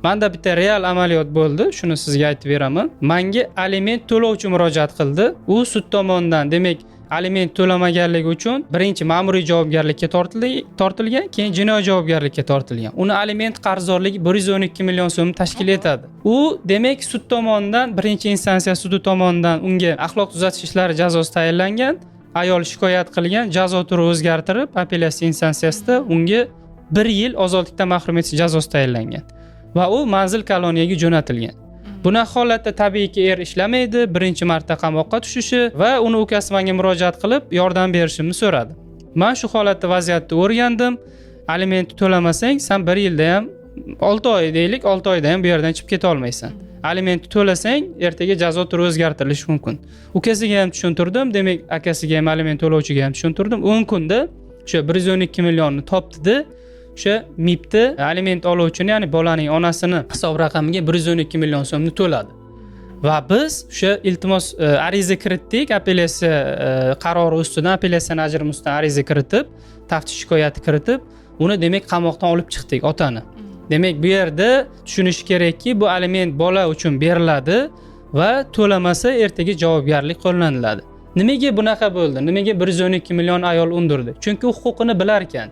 Manda bitta real amaliyot bo'ldi, shuni sizga aytib beraman. Menga aliment to'lovchi murojaat qildi. U sud tomonidan, demak, aliment to'lamaganligi uchun birinchi ma'muriy javobgarlikka tortilgan, keyin jinoiy javobgarlikka tortilgan. Uni aliment qarzdorligi 112 million so'm tashkil etadi. U demak sud tomonidan, birinchi instansiya sudi tomonidan unga axloq tuzatish ishlari jazosi tayinlangan. Ayol shikoyat qilgan, jazo turi o'zgartirib, apellyatsiya instansiyasida unga 1 yil ozodlikdan mahrum etish jazosi tayinlangan va u manzil koloniyaga jo'natilgan. Bunaqa holatda tabiiyki ishlamaydi, birinchi marta qamoqqa tushishi va uni ukasi menga murojaat qilib yordam berishimni so'radi. Men shu holatda vaziyatni o'rgandim. Aliment to'lamasang, sen 1 yilda ham 6 oy deylik, 6 oyda ham bu yerdan chiqib keta olmaysan. Aliment to'lasang, ertaga jazo turi o'zgartirilishi mumkin. Ukasiga ham tushuntirdim, demak, akasiga ham aliment to'lovchiga ham tushuntirdim. 10 kunda o'sha 112 millionni topdi. O'sha MIBni aliment oluvchini, ya'ni bolaning onasini hisob raqamiga 112 million so'mni to'ladi. Va biz o'sha iltimos ariza kiritdik, apellyatsiya qarori ustidan, apellyatsiyaning ajrimi ustidan ariza kiritib, taftish shikoyati kiritib, uni demak qamoqdan olib chiqdik otani. Demak, bu yerda tushunish kerakki, bu aliment bola uchun beriladi va to'lamasa ertaga javobgarlik qo'llaniladi. Nimaga bunaqa bo'ldi? Nimaga 112 million ayol undirdi? Chunki u huquqini bilar ekan.